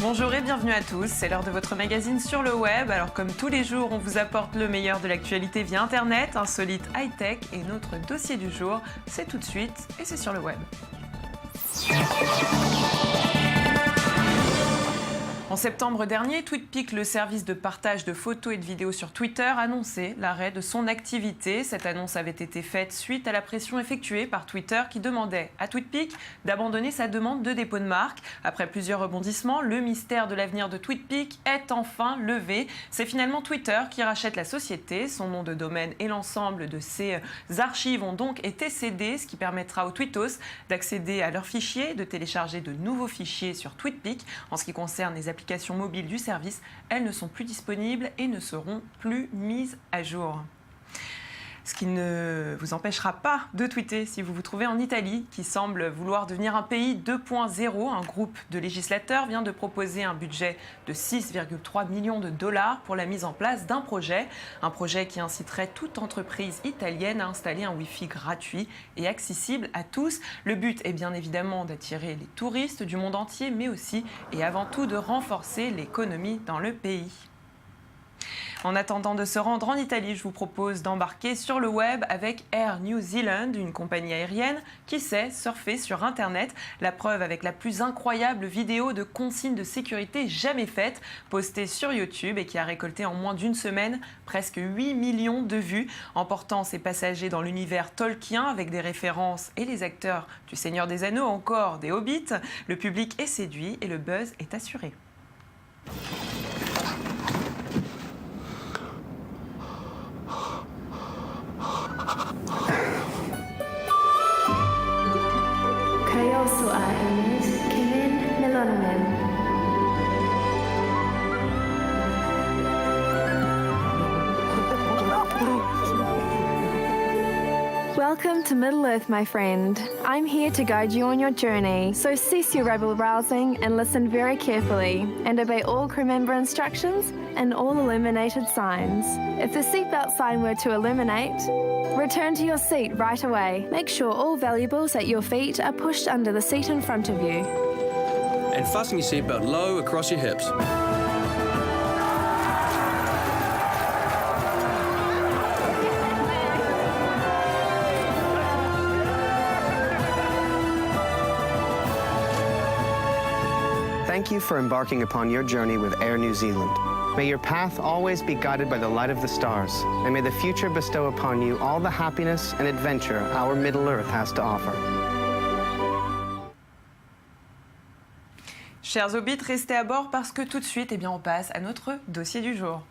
Bonjour et bienvenue à tous, c'est l'heure de votre magazine sur le web. Alors comme tous les jours, on vous apporte le meilleur de l'actualité via Internet, insolite high-tech et notre dossier du jour, c'est tout de suite et c'est sur le web. En septembre dernier, TweetPic, le service de partage de photos et de vidéos sur Twitter, annonçait l'arrêt de son activité. Cette annonce avait été faite suite à la pression effectuée par Twitter qui demandait à TweetPic d'abandonner sa demande de dépôt de marque. Après plusieurs rebondissements, le mystère de l'avenir de TweetPic est enfin levé. C'est finalement Twitter qui rachète la société. Son nom de domaine et l'ensemble de ses archives ont donc été cédés, ce qui permettra aux tweetos d'accéder à leurs fichiers, de télécharger de nouveaux fichiers sur TweetPic. En ce qui concerne les applications mobiles du service, elles ne sont plus disponibles et ne seront plus mises à jour. Ce qui ne vous empêchera pas de tweeter si vous vous trouvez en Italie, qui semble vouloir devenir un pays 2.0. Un groupe de législateurs vient de proposer un budget de 6,3 millions de dollars pour la mise en place d'un projet. Un projet qui inciterait toute entreprise italienne à installer un Wi-Fi gratuit et accessible à tous. Le but est bien évidemment d'attirer les touristes du monde entier, mais aussi et avant tout de renforcer l'économie dans le pays. En attendant de se rendre en Italie, je vous propose d'embarquer sur le web avec Air New Zealand, une compagnie aérienne qui sait surfer sur Internet. La preuve avec la plus incroyable vidéo de consignes de sécurité jamais faite, postée sur YouTube et qui a récolté en moins d'une semaine presque 8 millions de vues, emportant ses passagers dans l'univers Tolkien avec des références et les acteurs du Seigneur des Anneaux, encore des Hobbits. Le public est séduit et le buzz est assuré. Kayo suain kimin melonamen. Welcome to Middle-earth, my friend. I'm here to guide you on your journey, so cease your rabble-rousing and listen very carefully, and obey all crew member instructions and all illuminated signs. If the seatbelt sign were to illuminate, return to your seat right away. Make sure all valuables at your feet are pushed under the seat in front of you. And fasten your seatbelt low across your hips. Thank you for embarking upon your journey with Air New Zealand. May your path always be guided by the light of the stars, and may the future bestow upon you all the happiness and adventure our Middle Earth has to offer. Chers Hobbits, restez à bord parce que tout de suite, on passe à notre dossier du jour.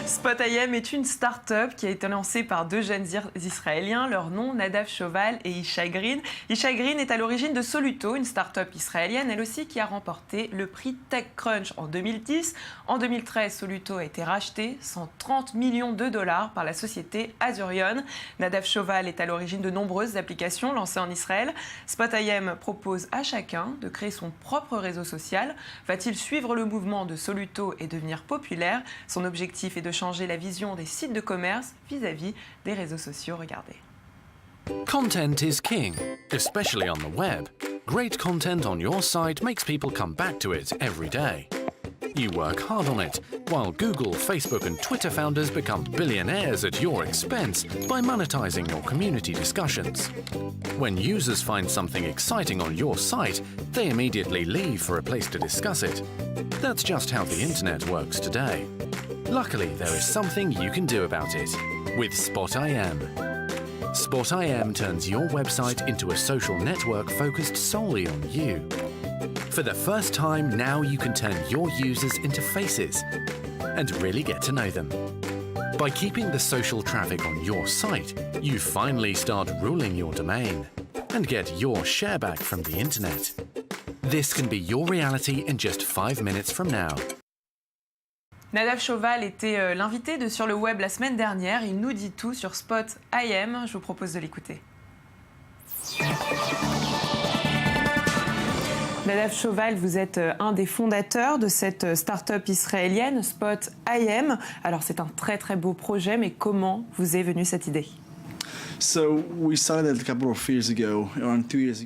Spot.im est une start-up qui a été lancée par deux jeunes Israéliens, leur nom Nadav Shoval et Ishai Green. Ishai Green est à l'origine de Soluto, une start-up israélienne, elle aussi qui a remporté le prix TechCrunch en 2010. En 2013, Soluto a été racheté 130 millions de dollars par la société Azurion. Nadav Shoval est à l'origine de nombreuses applications lancées en Israël. Spot.im propose à chacun de créer son propre réseau social. Va-t-il suivre le mouvement de Soluto et devenir populaire? Son objectif est de changer la vision des sites de commerce vis-à-vis des réseaux sociaux. Regardez. Content is king, especially on the web. Great content on your site makes people come back to it every day. You work hard on it, while Google, Facebook and Twitter founders become billionaires at your expense by monetizing your community discussions. When users find something exciting on your site, they immediately leave for a place to discuss it. That's just how the internet works today. Luckily, there is something you can do about it with Spot.im. Spot.im turns your website into a social network focused solely on you. For the first time, now you can turn your users into faces and really get to know them. By keeping the social traffic on your site, you finally start ruling your domain and get your share back from the internet. This can be your reality in just 5 minutes from now. Nadav Shoval était l'invité de Sur le Web la semaine dernière. Il nous dit tout sur Spot.im. Je vous propose de l'écouter. Nadav Shoval, vous êtes un des fondateurs de cette start-up israélienne, Spot.im. Alors c'est un très très beau projet, mais comment vous est venue cette idée ?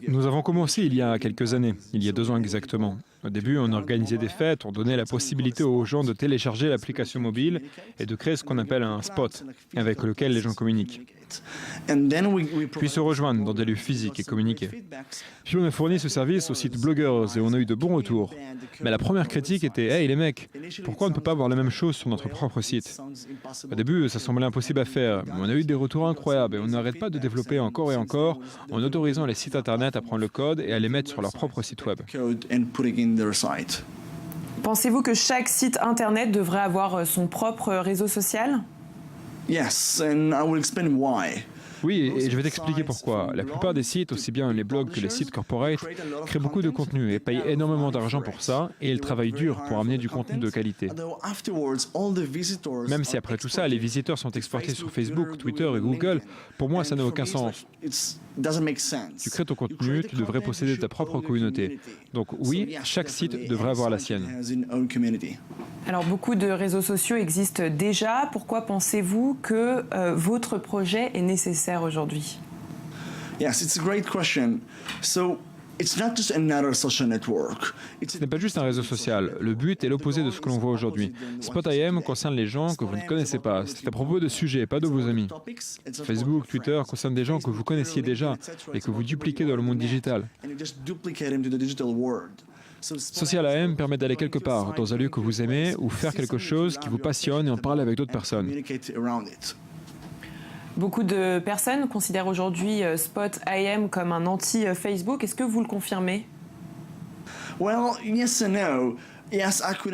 Nous avons commencé il y a quelques années, il y a 2 ans exactement. Au début, on organisait des fêtes, on donnait la possibilité aux gens de télécharger l'application mobile et de créer ce qu'on appelle un spot, avec lequel les gens communiquent. Puis se rejoindre dans des lieux physiques et communiquer. Puis on a fourni ce service au site Bloggers et on a eu de bons retours. Mais la première critique était « Hey les mecs, pourquoi on ne peut pas avoir la même chose sur notre propre site ?» Au début, ça semblait impossible à faire, mais on a eu des retours incroyables et on n'arrête pas de développer encore et encore en autorisant les sites internet à prendre le code et à les mettre sur leur propre site web. Pensez-vous que chaque site internet devrait avoir son propre réseau social ? Oui, et je vais t'expliquer pourquoi. La plupart des sites, aussi bien les blogs que les sites corporate, créent beaucoup de contenu et payent énormément d'argent pour ça, et ils travaillent dur pour amener du contenu de qualité. Même si après tout ça, les visiteurs sont exportés sur Facebook, Twitter et Google, pour moi, ça n'a aucun sens. Tu crées ton contenu, tu devrais posséder ta propre communauté. Donc oui, chaque site devrait avoir la sienne. Alors beaucoup de réseaux sociaux existent déjà. Pourquoi pensez-vous que votre projet est nécessaire aujourd'hui ? Yes, it's a great question. It's not just another social network. Ce n'est pas juste un réseau social. Le but est l'opposé de ce que l'on voit aujourd'hui. Spot.im concerne les gens que vous ne connaissez pas. C'est à propos de sujets, pas de vos amis. Facebook, Twitter concernent des gens que vous connaissiez déjà et que vous dupliquez dans le monde digital. Social AM permet d'aller quelque part, dans un lieu que vous aimez, ou faire quelque chose qui vous passionne et en parler avec d'autres personnes. Beaucoup de personnes considèrent aujourd'hui Spot.im comme un anti-Facebook. Est-ce que vous le confirmez ?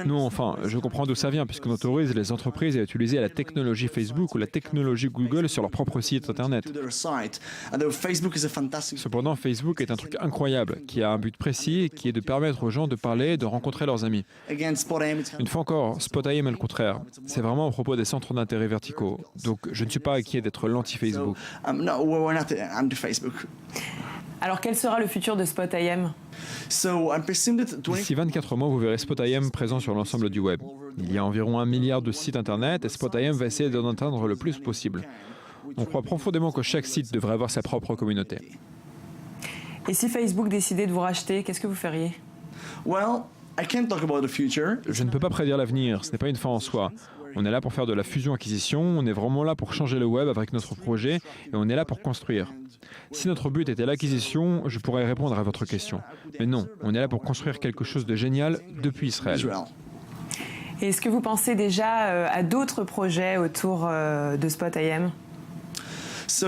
Non, enfin, je comprends d'où ça vient, puisqu'on autorise les entreprises à utiliser la technologie Facebook ou la technologie Google sur leur propre site Internet. Cependant, Facebook est un truc incroyable, qui a un but précis, qui est de permettre aux gens de parler et de rencontrer leurs amis. Une fois encore, Spot.im est le contraire. C'est vraiment à propos des centres d'intérêt verticaux. Donc, je ne suis pas inquiet d'être l'anti-Facebook. Alors, quel sera le futur de Spot.im ? D'ici 24 mois, vous verrez Spot.im présent sur l'ensemble du web. Il y a environ 1 milliard de sites internet et Spot.im va essayer d'en atteindre le plus possible. On croit profondément que chaque site devrait avoir sa propre communauté. Et si Facebook décidait de vous racheter, qu'est-ce que vous feriez ? Je ne peux pas prédire l'avenir, ce n'est pas une fin en soi. On est là pour faire de la fusion-acquisition, on est vraiment là pour changer le web avec notre projet et on est là pour construire. Si notre but était l'acquisition, je pourrais répondre à votre question. Mais non, on est là pour construire quelque chose de génial depuis Israël. Et est-ce que vous pensez déjà à d'autres projets autour de Spot.im ? Ce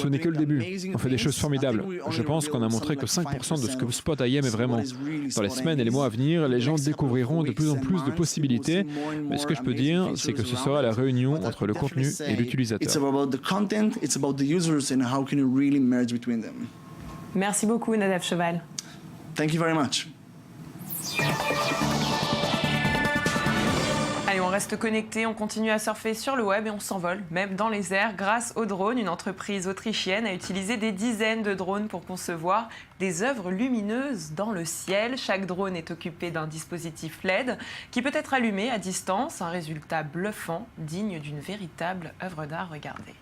n'est que le début. On fait des choses formidables. Je pense qu'on a montré que 5% de ce que Spot.im est vraiment. Dans les semaines et les mois à venir, les gens découvriront de plus en plus de possibilités. Mais ce que je peux dire, c'est que ce sera la réunion entre le contenu et l'utilisateur. Merci beaucoup, Nadav Cheval. Thank you very much. Allez, on reste connecté, on continue à surfer sur le web et on s'envole, même dans les airs, grâce aux drones. Une entreprise autrichienne a utilisé des dizaines de drones pour concevoir des œuvres lumineuses dans le ciel. Chaque drone est équipé d'un dispositif LED qui peut être allumé à distance. Un résultat bluffant, digne d'une véritable œuvre d'art. Regardez.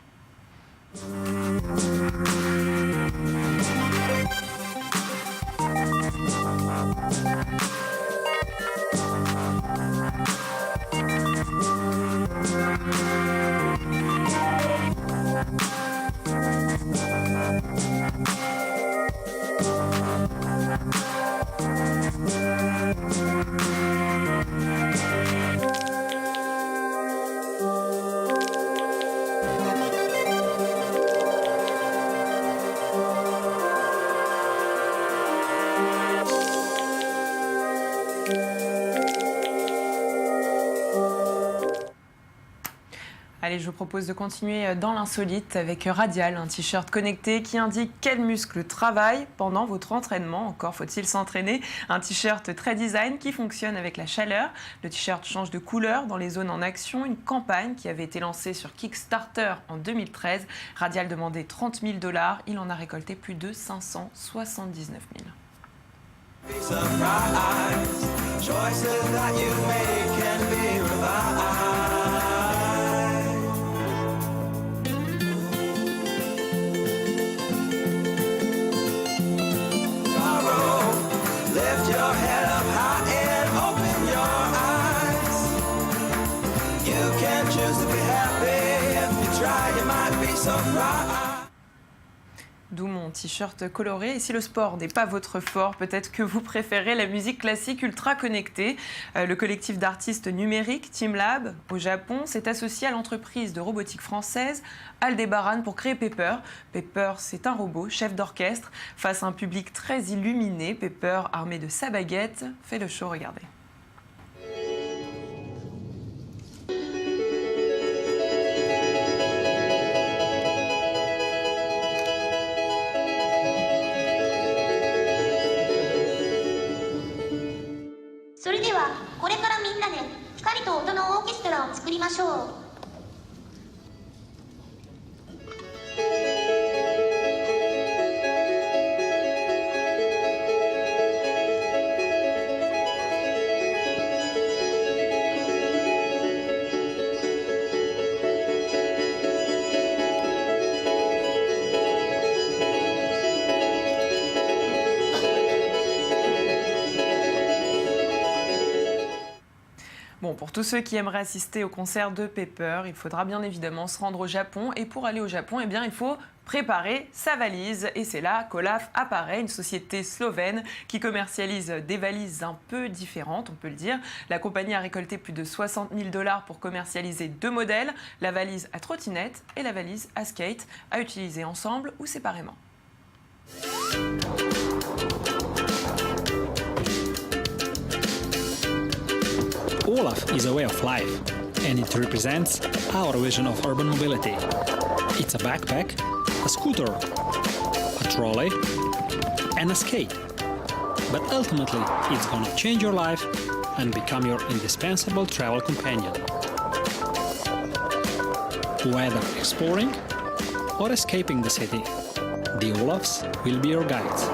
Allez, je vous propose de continuer dans l'insolite avec Radial, un t-shirt connecté qui indique quels muscles travaillent pendant votre entraînement. Encore faut-il s'entraîner. Un t-shirt très design qui fonctionne avec la chaleur. Le t-shirt change de couleur dans les zones en action. Une campagne qui avait été lancée sur Kickstarter en 2013. Radial demandait $30 000. Il en a récolté plus de 579 000. D'où mon t-shirt coloré. Et si le sport n'est pas votre fort, peut-être que vous préférez la musique classique ultra connectée. Le collectif d'artistes numériques TeamLab au Japon s'est associé à l'entreprise de robotique française Aldebaran pour créer Pepper. Pepper, c'est un robot, chef d'orchestre. Face à un public très illuminé, Pepper, armé de sa baguette, fait le show, regardez. それではこれからみんなで光と音のオーケストラを作りましょう。 Bon, pour tous ceux qui aimeraient assister au concert de Pepper, il faudra bien évidemment se rendre au Japon. Et pour aller au Japon, eh bien, il faut préparer sa valise. Et c'est là qu'Olaf apparaît, une société slovène qui commercialise des valises un peu différentes, on peut le dire. La compagnie a récolté plus de 60 000 $ pour commercialiser 2 modèles, la valise à trottinette et la valise à skate, à utiliser ensemble ou séparément. Olaf is a way of life, and it represents our vision of urban mobility. It's a backpack, a scooter, a trolley, and a skate. But ultimately, it's gonna change your life and become your indispensable travel companion. Whether exploring or escaping the city, the Olafs will be your guides.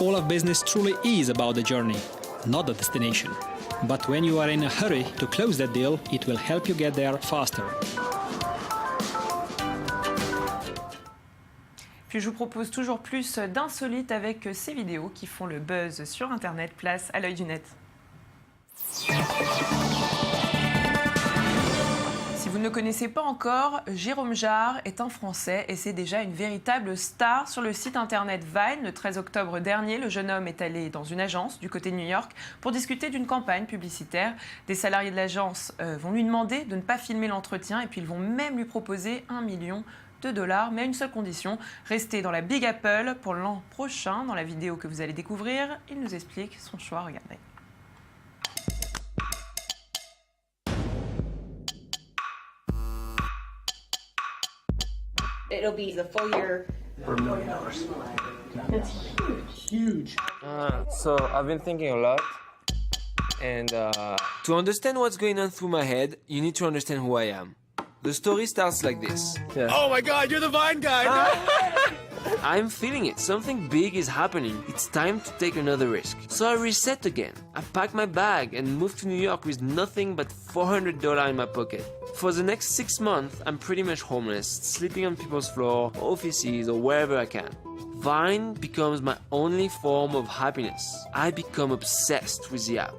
Olaf business truly is about the journey, not the destination. But when you are in a hurry to close that deal, it will help you get there faster. Puis je vous propose toujours plus d'insolites avec ces vidéos qui font le buzz sur Internet. Place à l'œil du net. Si vous ne le connaissez pas encore, Jérôme Jarre est un Français et c'est déjà une véritable star sur le site internet Vine. Le 13 octobre dernier, le jeune homme est allé dans une agence du côté de New York pour discuter d'une campagne publicitaire. Des salariés de l'agence vont lui demander de ne pas filmer l'entretien et puis ils vont même lui proposer $1 million, mais à une seule condition, rester dans la Big Apple pour l'an prochain. Dans la vidéo que vous allez découvrir, il nous explique son choix, regardez. It'll be the full year for $1 million. That's huge. So I've been thinking a lot, and to understand what's going on through my head, you need to understand who I am. The story starts like this. Yeah. Oh my god, you're the Vine guy! I'm feeling it. Something big is happening. It's time to take another risk. So I reset again. I packed my bag and moved to New York with nothing but $400 in my pocket. For the next 6 months, I'm pretty much homeless, sleeping on people's floor, offices, or wherever I can. Vine becomes my only form of happiness. I become obsessed with the app.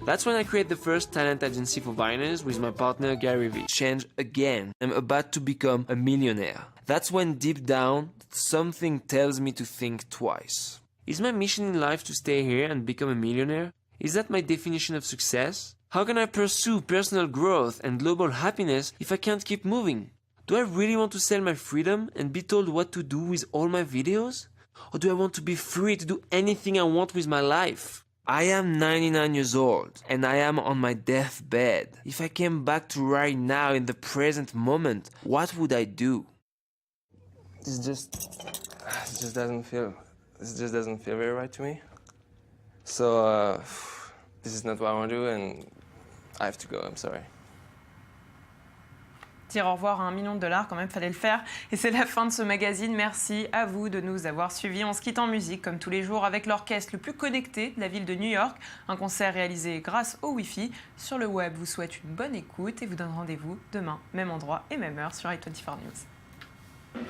That's when I create the first talent agency for Viners with my partner Gary Vee. Change again. I'm about to become a millionaire. That's when deep down, something tells me to think twice. Is my mission in life to stay here and become a millionaire? Is that my definition of success? How can I pursue personal growth and global happiness if I can't keep moving? Do I really want to sell my freedom and be told what to do with all my videos? Or do I want to be free to do anything I want with my life? I am 99 years old and I am on my deathbed. If I came back to right now in the present moment, what would I do? This just doesn't feel very right to me. So this is not what I want to do and I have to go, I'm sorry. Dire au revoir à $1 million, quand même, fallait le faire. Et c'est la fin de ce magazine. Merci à vous de nous avoir suivis. On se quitte en musique, comme tous les jours, avec l'orchestre le plus connecté de la ville de New York. Un concert réalisé grâce au Wi-Fi. Sur le web, vous souhaite une bonne écoute et vous donne rendez-vous demain, même endroit et même heure sur i24 News.